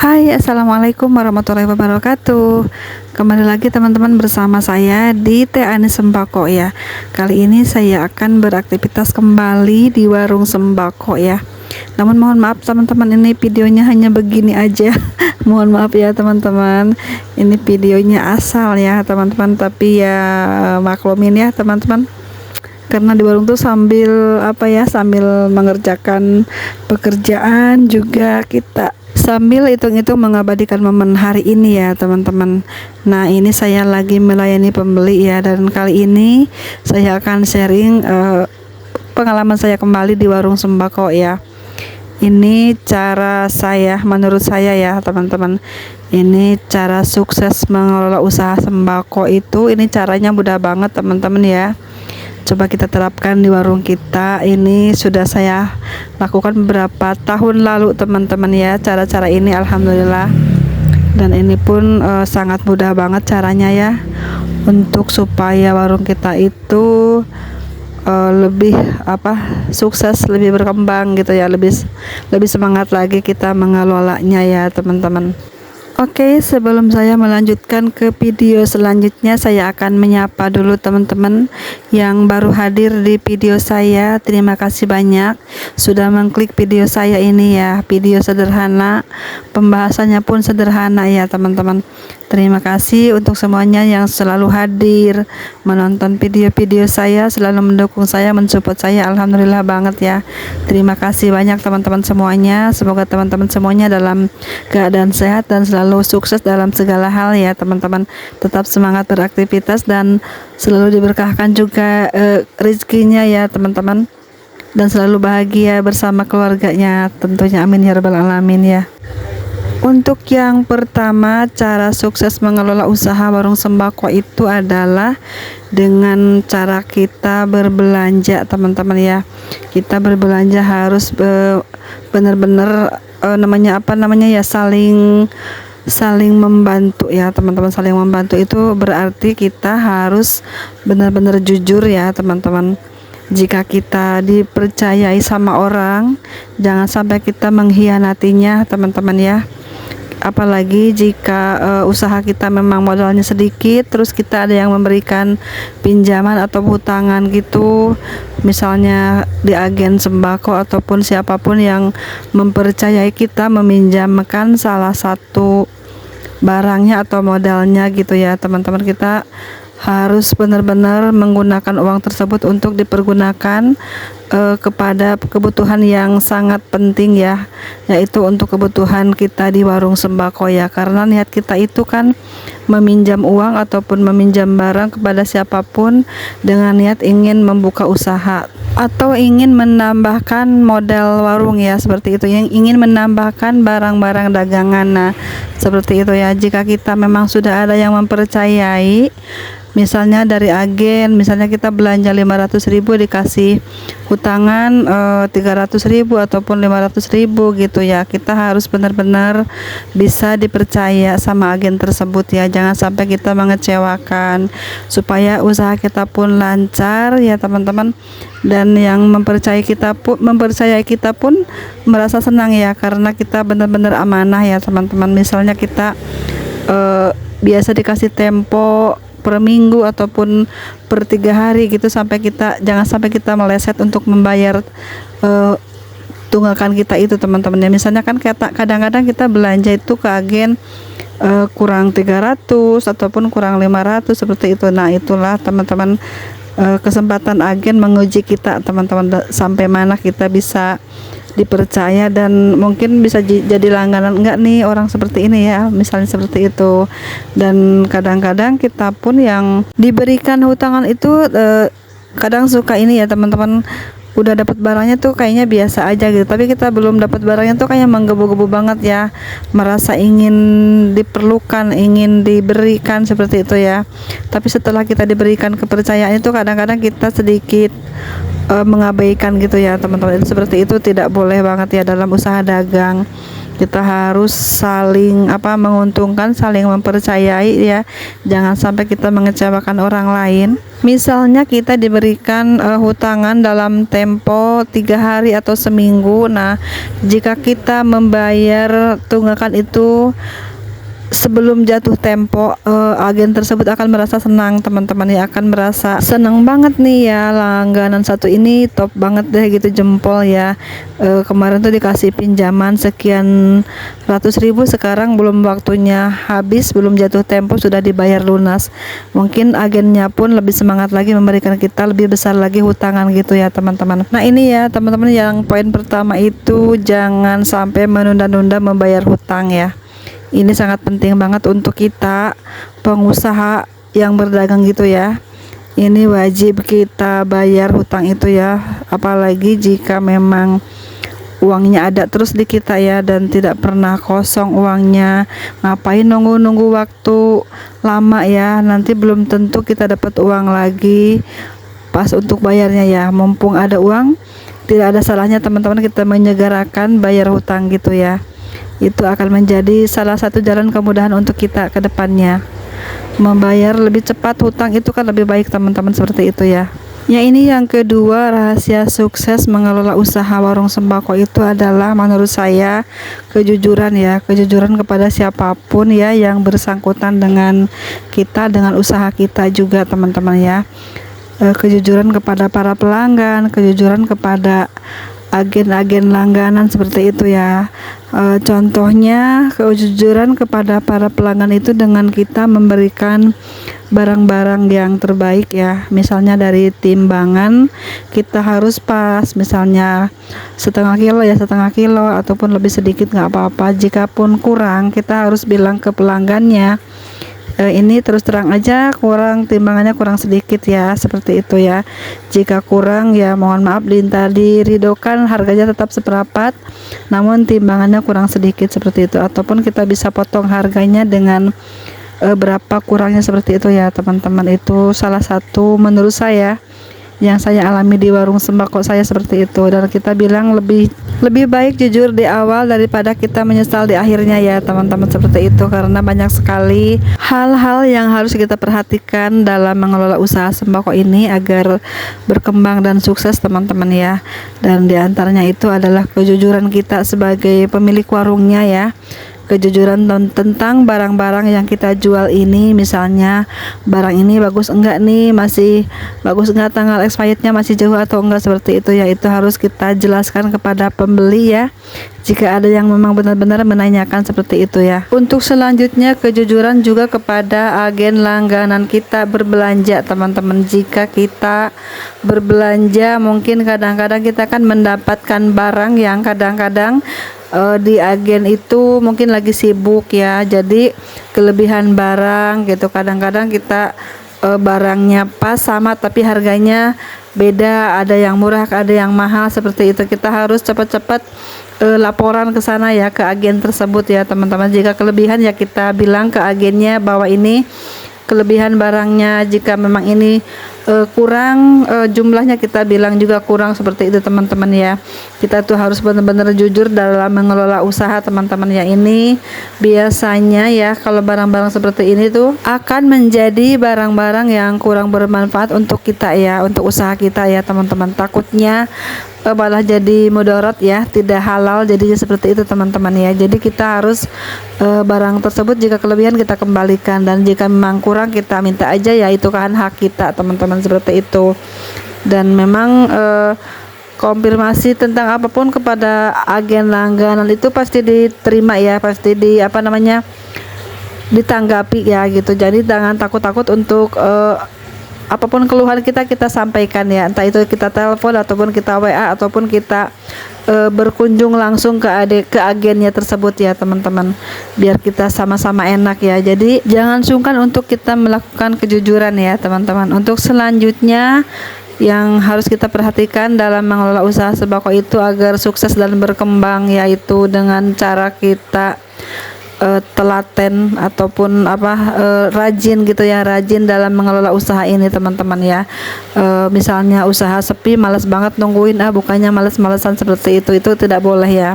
Hai, assalamualaikum warahmatullahi wabarakatuh. Kembali lagi teman-teman bersama saya di Teh Anis Sembako ya. Kali ini saya akan beraktivitas kembali di warung sembako ya. Namun mohon maaf teman-teman, ini videonya hanya begini aja. Mohon maaf ya teman-teman. Ini videonya asal ya teman-teman, tapi ya maklumin ya teman-teman. Karena di warung tuh sambil sambil mengerjakan pekerjaan juga kita sambil hitung-hitung mengabadikan momen hari ini ya teman-teman. Nah, ini saya lagi melayani pembeli ya, dan kali ini saya akan sharing pengalaman saya kembali di warung sembako ya. Ini cara saya, menurut saya ya teman-teman, ini cara sukses mengelola usaha sembako itu, ini caranya mudah banget teman-teman ya. Coba kita terapkan di warung kita. Ini sudah saya lakukan beberapa tahun lalu teman-teman ya, cara-cara ini alhamdulillah. Dan ini pun sangat mudah banget caranya ya, untuk supaya warung kita itu lebih sukses, lebih berkembang gitu ya, lebih semangat lagi kita mengelolanya ya teman-teman. Oke, sebelum saya melanjutkan ke video selanjutnya, saya akan menyapa dulu teman-teman yang baru hadir di video saya. Terima kasih banyak sudah mengklik video saya ini ya. Video sederhana, pembahasannya pun sederhana ya teman-teman. Terima kasih untuk semuanya yang selalu hadir menonton video-video saya, selalu mendukung saya, mensupport saya. Alhamdulillah banget ya. Terima kasih banyak teman-teman semuanya. Semoga teman-teman semuanya dalam keadaan sehat dan selalu sukses dalam segala hal ya teman-teman. Tetap semangat beraktivitas dan selalu diberkahkan juga rezekinya ya teman-teman, dan selalu bahagia bersama keluarganya tentunya, amin ya rabbal alamin ya. Untuk yang pertama, cara sukses mengelola usaha warung sembako itu adalah dengan cara kita berbelanja teman-teman ya. Kita berbelanja harus benar-benar saling membantu ya teman-teman. Saling membantu itu berarti kita harus benar-benar jujur ya teman-teman. Jika kita dipercayai sama orang, jangan sampai kita mengkhianatinya teman-teman ya. Apalagi jika usaha kita memang modalnya sedikit, terus kita ada yang memberikan pinjaman atau hutangan gitu, misalnya di agen sembako ataupun siapapun yang mempercayai kita meminjamkan salah satu barangnya atau modalnya gitu ya teman-teman. Kita harus benar-benar menggunakan uang tersebut untuk dipergunakan kepada kebutuhan yang sangat penting ya, yaitu untuk kebutuhan kita di warung sembako ya. Karena niat kita itu kan meminjam uang ataupun meminjam barang kepada siapapun dengan niat ingin membuka usaha atau ingin menambahkan modal warung ya, seperti itu, yang ingin menambahkan barang-barang dagangan. Nah, seperti itu ya. Jika kita memang sudah ada yang mempercayai, misalnya dari agen, misalnya kita belanja 500.000 dikasih hutangan 300.000 ataupun 500.000 gitu ya. Kita harus benar-benar bisa dipercaya sama agen tersebut ya. Jangan sampai kita mengecewakan, supaya usaha kita pun lancar ya teman-teman. Dan yang mempercayai kita pun merasa senang ya, karena kita benar-benar amanah ya teman-teman. Misalnya kita biasa dikasih tempo per minggu ataupun per 3 hari gitu, jangan sampai kita meleset untuk membayar tunggakan kita itu teman-teman ya. Misalnya kan kadang-kadang kita belanja itu ke agen kurang 300 ataupun kurang 500 seperti itu. Nah, itulah teman-teman kesempatan agen menguji kita teman-teman, sampai mana kita bisa dipercaya dan mungkin bisa jadi langganan enggak nih orang seperti ini ya, misalnya seperti itu. Dan kadang-kadang kita pun yang diberikan hutangan itu kadang suka ini ya teman-teman, udah dapat barangnya tuh kayaknya biasa aja gitu, tapi kita belum dapat barangnya tuh kayak menggebu-gebu banget ya, merasa ingin diperlukan, ingin diberikan seperti itu ya. Tapi setelah kita diberikan kepercayaan itu kadang-kadang kita sedikit mengabaikan gitu ya teman-teman. Seperti itu tidak boleh banget ya dalam usaha dagang. Kita harus saling menguntungkan, saling mempercayai ya. Jangan sampai kita mengecewakan orang lain. Misalnya kita diberikan hutangan dalam tempo 3 hari atau seminggu. Nah, jika kita membayar tunggakan itu sebelum jatuh tempo, agen tersebut akan merasa senang, teman-teman ya, akan merasa senang banget nih ya, langganan satu ini top banget deh gitu, jempol ya. Kemarin tuh dikasih pinjaman sekian ratus ribu, sekarang belum waktunya habis, belum jatuh tempo sudah dibayar lunas. Mungkin agennya pun lebih semangat lagi memberikan kita lebih besar lagi hutangan gitu ya teman-teman. Nah ini ya teman-teman, yang poin pertama itu jangan sampai menunda-nunda membayar hutang ya. Ini sangat penting banget untuk kita pengusaha yang berdagang gitu ya. Ini wajib kita bayar hutang itu ya, apalagi jika memang uangnya ada terus di kita ya, dan tidak pernah kosong uangnya. Ngapain nunggu-nunggu waktu lama ya, nanti belum tentu kita dapat uang lagi pas untuk bayarnya ya. Mumpung ada uang, tidak ada salahnya teman-teman kita menyegerakan bayar hutang gitu ya. Itu akan menjadi salah satu jalan kemudahan untuk kita ke depannya. Membayar lebih cepat hutang itu kan lebih baik teman-teman, seperti itu ya. Ya, ini yang kedua, rahasia sukses mengelola usaha warung sembako itu adalah menurut saya kejujuran ya. Kejujuran kepada siapapun ya yang bersangkutan dengan kita, dengan usaha kita juga teman-teman ya. Kejujuran kepada para pelanggan, kejujuran kepada agen-agen langganan, seperti itu ya. Contohnya kejujuran kepada para pelanggan itu dengan kita memberikan barang-barang yang terbaik ya. Misalnya dari timbangan kita harus pas, misalnya setengah kilo ya setengah kilo, ataupun lebih sedikit nggak apa-apa. Jikapun kurang, kita harus bilang ke pelanggannya, ini terus terang aja kurang, timbangannya kurang sedikit ya, seperti itu ya. Jika kurang ya mohon maaf, diridokan, harganya tetap seperempat namun timbangannya kurang sedikit, seperti itu. Ataupun kita bisa potong harganya dengan berapa kurangnya, seperti itu ya teman-teman. Itu salah satu menurut saya yang saya alami di warung sembako saya, seperti itu. Dan kita bilang lebih baik jujur di awal daripada kita menyesal di akhirnya ya teman-teman, seperti itu. Karena banyak sekali hal-hal yang harus kita perhatikan dalam mengelola usaha sembako ini agar berkembang dan sukses teman-teman ya. Dan diantaranya itu adalah kejujuran kita sebagai pemilik warungnya ya. Kejujuran tentang barang-barang yang kita jual ini. Misalnya barang ini bagus enggak nih, masih bagus enggak, tanggal expirednya masih jauh atau enggak, seperti itu ya. Itu harus kita jelaskan kepada pembeli ya, jika ada yang memang benar-benar menanyakan, seperti itu ya. Untuk selanjutnya, kejujuran juga kepada agen langganan kita berbelanja teman-teman. Jika kita berbelanja, mungkin kadang-kadang kita kan mendapatkan barang yang kadang-kadang di agen itu mungkin lagi sibuk ya, jadi kelebihan barang gitu. Kadang-kadang kita barangnya pas sama tapi harganya beda, ada yang murah ada yang mahal, seperti itu. Kita harus cepat-cepat laporan ke sana ya, ke agen tersebut ya teman-teman. Jika kelebihan ya kita bilang ke agennya bahwa ini kelebihan barangnya. Jika memang ini kurang jumlahnya, kita bilang juga kurang, seperti itu teman-teman ya. Kita tuh harus benar-benar jujur dalam mengelola usaha teman-teman ya. Ini biasanya ya kalau barang-barang seperti ini tuh akan menjadi barang-barang yang kurang bermanfaat untuk kita ya, untuk usaha kita ya teman-teman. Takutnya malah jadi mudarat ya, tidak halal jadinya, seperti itu teman-teman ya. Jadi kita harus barang tersebut jika kelebihan kita kembalikan, dan jika memang kurang kita minta aja ya, itu kan hak kita teman-teman, seperti itu. Dan memang konfirmasi tentang apapun kepada agen langganan itu pasti diterima ya, pasti ditanggapi ya gitu. Jadi jangan takut-takut untuk apapun keluhan kita sampaikan ya, entah itu kita telepon ataupun kita WA ataupun kita berkunjung langsung ke agennya tersebut ya teman-teman, biar kita sama-sama enak ya. Jadi jangan sungkan untuk kita melakukan kejujuran ya teman-teman. Untuk selanjutnya yang harus kita perhatikan dalam mengelola usaha sembako itu agar sukses dan berkembang, yaitu dengan cara kita telaten ataupun rajin gitu ya, rajin dalam mengelola usaha ini teman-teman ya. Misalnya usaha sepi malas banget nungguin, bukannya malas-malesan seperti itu tidak boleh ya.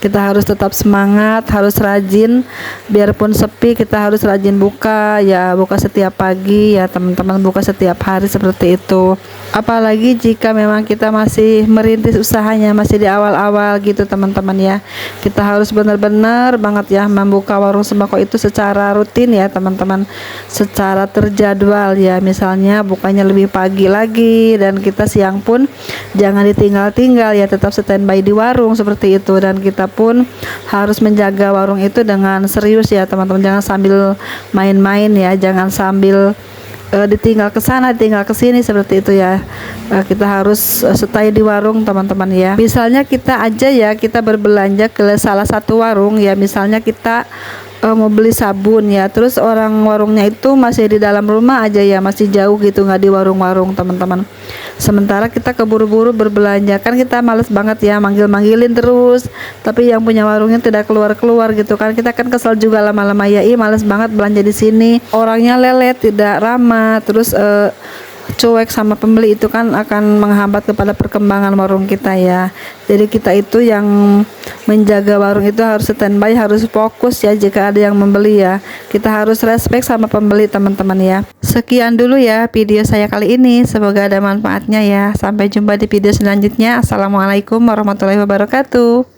Kita harus tetap semangat, harus rajin, biarpun sepi kita harus rajin buka ya, buka setiap pagi ya teman-teman, buka setiap hari seperti itu. Apalagi jika memang kita masih merintis usahanya, masih di awal-awal gitu teman-teman ya, kita harus benar-benar banget ya membuka warung sembako itu secara rutin ya teman-teman, secara terjadwal ya. Misalnya bukanya lebih pagi lagi, dan kita siang pun jangan ditinggal-tinggal ya, tetap standby di warung seperti itu. Dan kita pun harus menjaga warung itu dengan serius ya teman-teman, jangan sambil main-main ya, jangan sambil ditinggal ke sana, ditinggal ke sini seperti itu ya. Kita harus stay di warung teman-teman ya. Misalnya kita aja ya, kita berbelanja ke salah satu warung ya, misalnya kita mau beli sabun ya, terus orang warungnya itu masih di dalam rumah aja ya, masih jauh gitu, nggak di warung-warung teman-teman. Sementara kita keburu-buru berbelanja, kan kita males banget ya manggil-manggilin terus, tapi yang punya warungnya tidak keluar-keluar gitu kan, kita kan kesel juga lama-lama ya. Males banget belanja di sini, orangnya lelet, tidak ramah, terus cuek sama pembeli, itu kan akan menghambat kepada perkembangan warung kita ya. Jadi kita itu yang menjaga warung itu harus standby, harus fokus ya. Jika ada yang membeli ya, kita harus respect sama pembeli teman-teman ya. Sekian dulu ya video saya kali ini, semoga ada manfaatnya ya. Sampai jumpa di video selanjutnya. Assalamualaikum warahmatullahi wabarakatuh.